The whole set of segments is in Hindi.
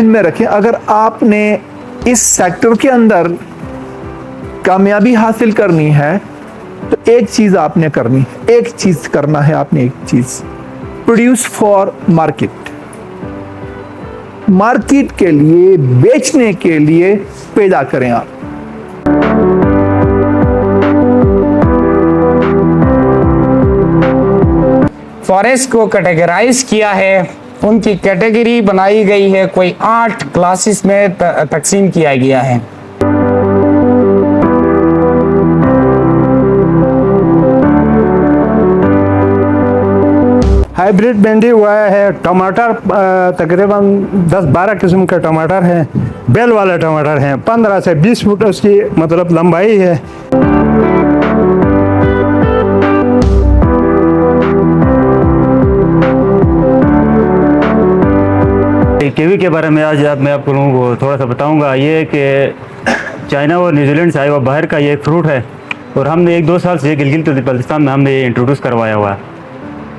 जहन में रखें, अगर आपने इस सेक्टर के अंदर कामयाबी हासिल करनी है तो एक चीज आपने करनी है, एक चीज करना है आपने, एक चीज प्रोड्यूस फॉर मार्केट, मार्केट के लिए, बेचने के लिए पैदा करें आप। फॉरेस्ट को कैटेगराइज किया है, उनकी कैटेगरी बनाई गई है, कोई 8 क्लासेस में तकसीम किया गया है। हाइब्रिड भिंडी हुआ है, टमाटर तकरीबन 10-12 किस्म के टमाटर हैं, बेल वाले टमाटर हैं, 15 से 20 फुट उसकी मतलब लंबाई है। कीवी के बारे में आज मैं आप लोगों को थोड़ा सा बताऊंगा। ये कि चाइना और न्यूजीलैंड से आया हुआ बाहर का ये एक फ्रूट है और हमने 1-2 साल से गिलगित बल्तिस्तान में हमने ये इंट्रोड्यूस करवाया हुआ है।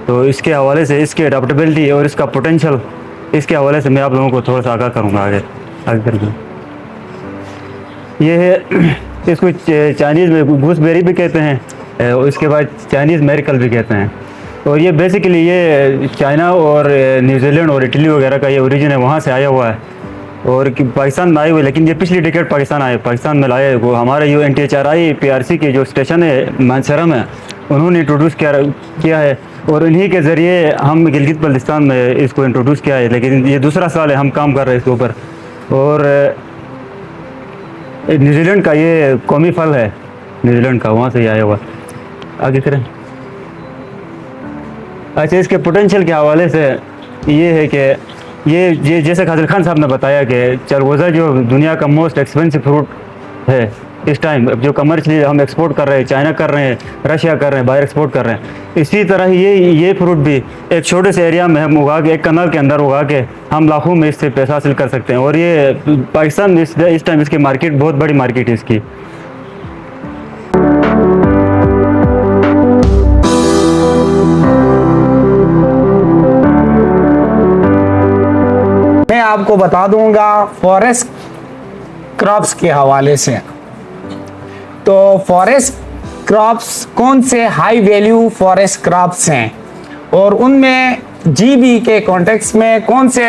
तो इसके हवाले से, इसकी अडेप्टेबिलिटी और इसका पोटेंशियल, इसके हवाले से मैं आप लोगों को थोड़ा सा आगाह करूँगा आगे करके। ये है, इसको चाइनीज़ में गूसबेरी भी कहते हैं और इसके बाद चाइनीज़ मेरिकल भी कहते हैं। और ये बेसिकली ये चाइना और न्यूजीलैंड और इटली वगैरह का ये ओरिजिन है, वहाँ से आया हुआ है और पाकिस्तान में आए हुए, लेकिन ये पिछली डिकेड पाकिस्तान में लाए। वो हमारे जो NTHRI PRC के जो स्टेशन है मानसरा में, उन्होंने इंट्रोड्यूस किया है और इन्हीं के ज़रिए हम गिलगित बल्तिस्तान में इसको इंट्रोड्यूस किया है। लेकिन ये दूसरा साल है हम काम कर रहे हैं इसके ऊपर। और न्यूजीलैंड का ये कौमी फल है, न्यूजीलैंड का, वहाँ से ही आया हुआ। आगे करें। अच्छा, इसके पोटेंशियल के हवाले से ये है कि ये जैसे खादिल खान साहब ने बताया कि चरगोज़ा जो दुनिया का मोस्ट एक्सपेंसिव फ्रूट है इस टाइम, जो कमर्शियली हम एक्सपोर्ट कर रहे हैं, चाइना कर रहे हैं, रशिया कर रहे हैं, बाहर एक्सपोर्ट कर रहे हैं। इसी तरह ये फ्रूट भी एक छोटे से एरिया में हम उगा के, एक कनाल के अंदर उगा के हम लाखों में इससे पैसा हासिल कर सकते हैं। और ये पाकिस्तान में इस टाइम इसकी मार्केट बहुत बड़ी मार्केट है इसकी। मैं आपको बता दूंगा फॉरेस्ट क्रॉप्स के हवाले से। तो फॉरेस्ट क्रॉप्स कौन से हाई वैल्यू फॉरेस्ट क्रॉप्स हैं और उनमें GB के कॉन्टेक्स्ट में कौन से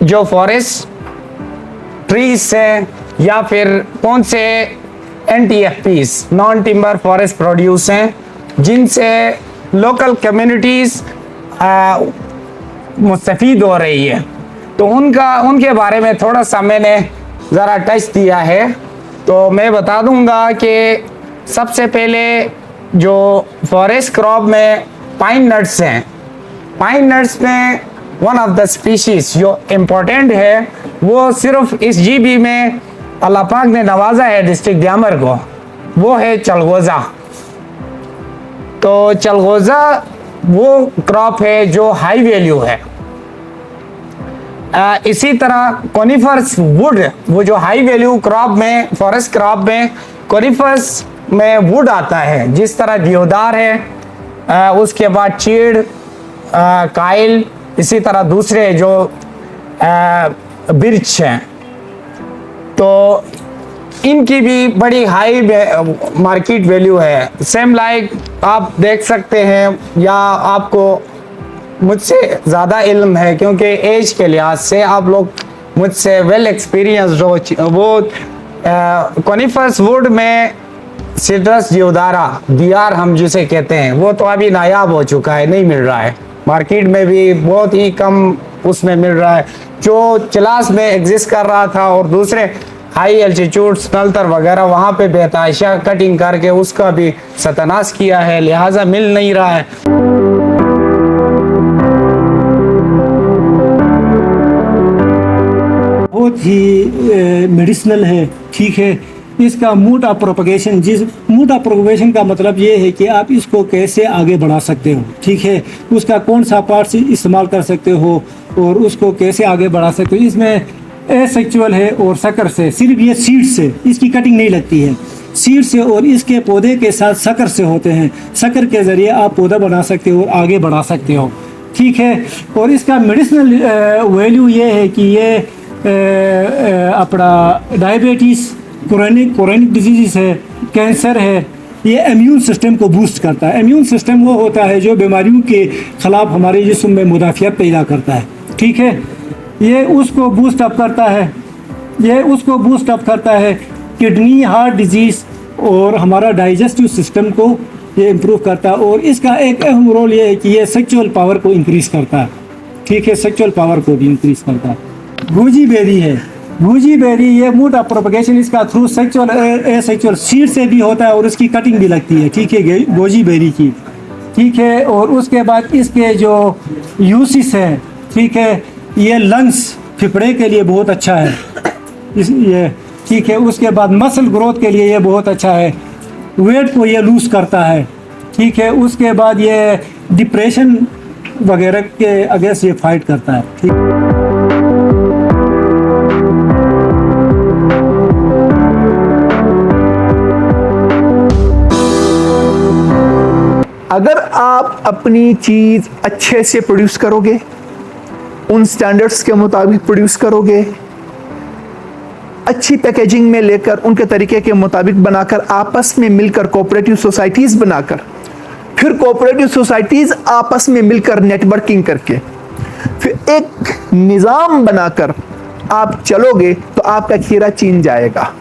जो फॉरेस्ट ट्रीज हैं या फिर कौन से NTFPs, non timber forest produce हैं, जिनसे लोकल कम्युनिटीज़ मुस्तफ़ीद हो रही है। तो उनके बारे में थोड़ा सा मैंने ज़रा टच दिया है। तो मैं बता दूंगा कि सबसे पहले जो फॉरेस्ट क्रॉप में पाइन नट्स हैं, पाइन नट्स में वन ऑफ द स्पीशीज़ जो इम्पोर्टेंट है वो सिर्फ इस GB में अल्लाह पाक ने नवाजा है डिस्ट्रिक्ट दियामर को, वो है चलगोज़ा। तो चलगोज़ा वो क्रॉप है जो हाई वैल्यू है। इसी तरह कोनिफर्स वुड, वो जो हाई वैल्यू क्रॉप में, फॉरेस्ट क्रॉप में कोनिफर्स में वुड आता है, जिस तरह देवदार है, उसके बाद चीड़, काइल, इसी तरह दूसरे जो बिर्च हैं। तो इनकी भी बड़ी हाई मार्केट वैल्यू है। सेम लाइक आप देख सकते हैं, या आपको मुझसे ज़्यादा इल्म है क्योंकि एज के लिहाज से आप लोग मुझसे वेल एक्सपीरियंस्ड हो। वो कोनिफरस वुड में सिट्रस देवदारा, दियार हम जिसे कहते हैं, वो तो अभी नायाब हो चुका है, नहीं मिल रहा है मार्केट में, भी बहुत ही कम उसमें मिल रहा है। जो चिलास में एग्जिस्ट कर रहा था और दूसरे हाई एल्टीट्यूड्स नलतर वगैरह वहाँ पे बेताशा कटिंग करके उसका भी सत्यानाश किया है, लिहाजा मिल नहीं रहा है। बहुत ही मेडिसिनल है, ठीक है। इसका मूड ऑफ प्रोपगेशन, जिस मूड ऑफ प्रोपगेशन का मतलब ये है कि आप इसको कैसे आगे बढ़ा सकते हो, ठीक है। उसका कौन सा पार्ट इस्तेमाल कर सकते हो और उसको कैसे आगे बढ़ा सकते हो। इसमें एसेक्चुअल है और शक्कर से, सिर्फ ये सीड से, इसकी कटिंग नहीं लगती है, सीड से और इसके पौधे के साथ शक्कर से होते हैं। शक्कर के ज़रिए आप पौधा बना सकते हो और आगे बढ़ा सकते हो, ठीक है। और इसका मेडिसिनल वैल्यू ये है कि ये अपना डायबिटीज़, क्रोनिक डिजीज़ है, कैंसर है, ये इम्यून सिस्टम को बूस्ट करता है। इम्यून सिस्टम वो होता है जो बीमारियों के ख़िलाफ़ हमारे जिस्म में मुदाफ़ियत पैदा करता है, ठीक है। ये उसको बूस्ट अप करता है, किडनी, हार्ट डिजीज़ और हमारा डाइजेस्टिव सिस्टम को ये इम्प्रूव करता है। और इसका एक अहम रोल ये है कि ये सेक्सुअल पावर को इंक्रीज़ करता है, ठीक है, सेक्सुअल पावर को भी इंक्रीज़ करता है। गोजी बेरी है, गोजी बेरी ये मूड ऑफ प्रोपगेशन इसका थ्रू सेक्सुअल सीड से भी होता है और इसकी कटिंग भी लगती है, ठीक है, गोजी बेरी की, ठीक है। और उसके बाद इसके जो यूसिस है, ठीक है, ये लंग्स, फेफड़े के लिए बहुत अच्छा है ये, ठीक है। उसके बाद मसल ग्रोथ के लिए ये बहुत अच्छा है, वेट को ये लूज करता है, ठीक है। उसके बाद ये डिप्रेशन वगैरह के अगेंस्ट ये फाइट करता है, ठीक। अगर आप अपनी चीज अच्छे से प्रोड्यूस करोगे, उन स्टैंडर्ड्स के मुताबिक प्रोड्यूस करोगे, अच्छी पैकेजिंग में लेकर उनके तरीके के मुताबिक बनाकर, आपस में मिलकर कोऑपरेटिव सोसाइटीज बनाकर, फिर कोऑपरेटिव सोसाइटीज आपस में मिलकर नेटवर्किंग करके, फिर एक निजाम बनाकर आप चलोगे तो आपका खीरा चीन जाएगा,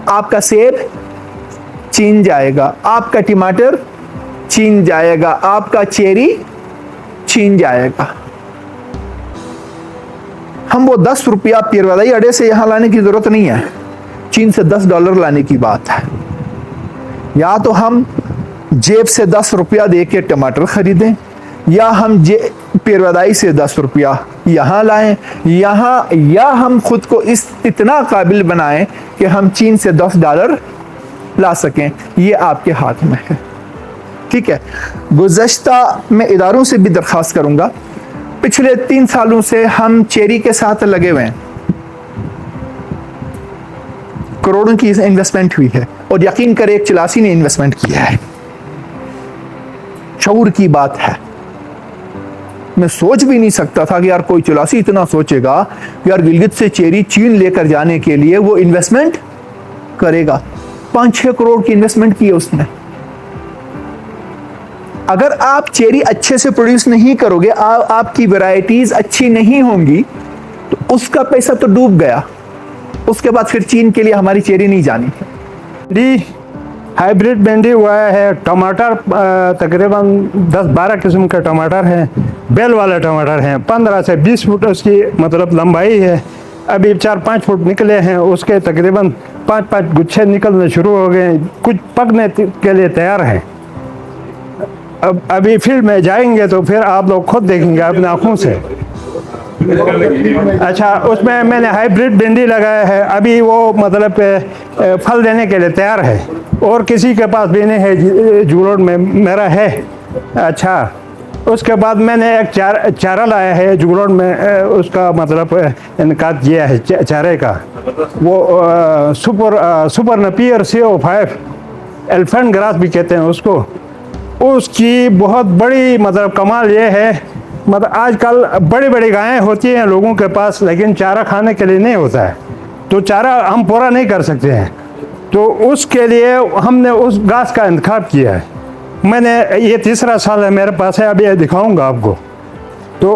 आपका सेब चीन जाएगा, आपका टमाटर चीन जाएगा, आपका चेरी चीन जाएगा। हम वो 10 रुपया पीरवादाई अड्डे से यहां लाने की जरूरत नहीं है, चीन से $10 लाने की बात है। या तो हम जेब से 10 रुपया दे के टमाटर खरीदें, या हम पीरवादाई से 10 रुपया यहां लाएं, या हम खुद को इतना काबिल बनाएं कि हम चीन से $10 ला सकें। ये आपके हाथ में है, ठीक है। गुज़श्ता मैं इदारों से भी दरख्वास्त करूंगा, पिछले 3 सालों से हम चेरी के साथ लगे हुए हैं, करोड़ों की इन्वेस्टमेंट हुई है, और यकीन करें एक चिलासी ने इन्वेस्टमेंट किया है। शऊर की बात है, मैं सोच भी नहीं सकता था कि यार कोई चिलासी इतना सोचेगा कि यार गिलगित से चेरी चीन लेकर जाने के लिए वो इन्वेस्टमेंट करेगा। 5-6 करोड़ की इन्वेस्टमेंट की है उसने। अगर आप चेरी अच्छे से प्रोड्यूस नहीं करोगे, आपकी वैरायटीज अच्छी नहीं होंगी, तो उसका पैसा तो डूब गया। उसके बाद फिर चीन के लिए हमारी चेरी नहीं जानी है। हाइब्रिड भिंडी हुआ है, टमाटर तकरीबन 10-12 किस्म के टमाटर हैं, बेल वाले टमाटर हैं, 15 से 20 फुट उसकी मतलब लंबाई है। अभी 4-5 फुट निकले हैं, उसके तकरीबन 5-5 गुच्छे निकलने शुरू हो गए, कुछ पकने के लिए तैयार हैं। अब अभी फील्ड में जाएंगे तो फिर आप लोग खुद देखेंगे अपनी आँखों से। अच्छा, उसमें मैंने हाइब्रिड भिंडी लगाया है, अभी वो मतलब फल देने के लिए तैयार है, और किसी के पास भी नहीं है, जूरोड में मेरा है। अच्छा, उसके बाद मैंने एक चारा लाया है जूरोड में, उसका मतलब इनका किया है चारे का, वो सुपर नपियर CO5 एलिफेंट ग्रास भी कहते हैं उसको। उसकी बहुत बड़ी मतलब कमाल ये है, मतलब आजकल बड़ी बड़ी गायें होती हैं लोगों के पास, लेकिन चारा खाने के लिए नहीं होता है, तो चारा हम पूरा नहीं कर सकते हैं, तो उसके लिए हमने उस घास का इंतखाब किया है। मैंने ये 3रा साल है मेरे पास है, अभी दिखाऊंगा आपको। तो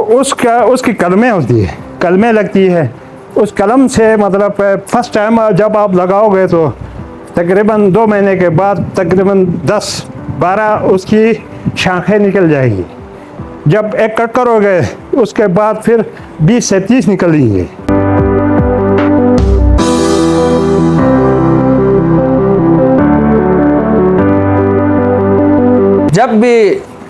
उसकी कलमें होती है, कलमें लगती है, उस कलम से मतलब फर्स्ट टाइम जब आप लगाओगे तो तकरीबन 2 महीने के बाद तकरीबन 10-12 उसकी शाखें निकल जाएगी। जब एक कट करोगे उसके बाद फिर 20 से 30 निकलेंगे। जब भी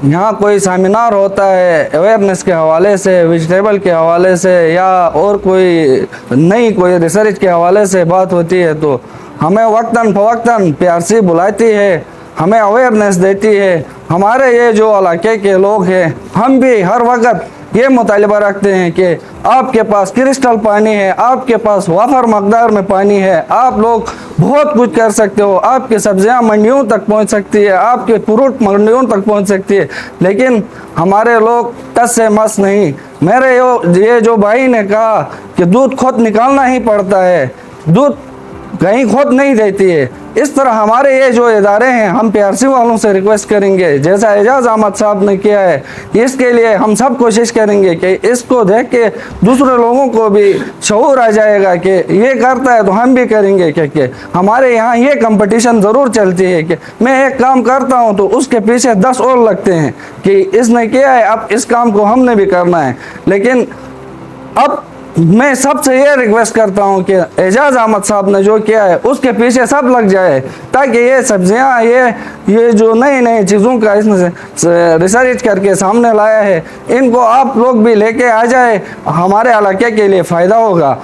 यहाँ कोई सेमिनार होता है अवेयरनेस के हवाले से, वेजिटेबल के हवाले से, या और कोई नई कोई रिसर्च के हवाले से बात होती है, तो हमें वक्तन फ़वक्तन PRC बुलाती है, हमें अवेयरनेस देती है। हमारे ये जो इलाके के लोग हैं, हम भी हर वक्त ये मुतालिबा रखते हैं कि आपके पास क्रिस्टल पानी है, आपके पास वाफर मकदार में पानी है, आप लोग बहुत कुछ कर सकते हो, आपकी सब्जियां मंडियों तक पहुंच सकती है, आपके फ्रूट मंडियों तक पहुंच सकती है, लेकिन हमारे लोग टस से मस नहीं। मेरे ये जो भाई ने कहा कि दूध खुद निकालना ही पड़ता है, दूध कहीं खुद नहीं देती है, इस तरह हमारे ये जो इदारे हैं, हम PRC वालों से रिक्वेस्ट करेंगे जैसा एजाज अहमद साहब ने किया है, इसके लिए हम सब कोशिश करेंगे कि इसको देख के दूसरे लोगों को भी शऊर आ जाएगा कि ये करता है तो हम भी करेंगे, क्योंकि हमारे यहाँ ये कंपटीशन ज़रूर चलती है कि मैं एक काम करता हूँ तो उसके पीछे 10 और लगते हैं कि इसने किया है, अब इस काम को हमने भी करना है। लेकिन अब मैं सबसे ये रिक्वेस्ट करता हूँ कि एजाज अहमद साहब ने जो किया है उसके पीछे सब लग जाए, ताकि ये सब्जियाँ ये जो नई नई चीज़ों का इसने रिसर्च करके सामने लाया है, इनको आप लोग भी लेके आ जाए, हमारे इलाके के लिए फ़ायदा होगा।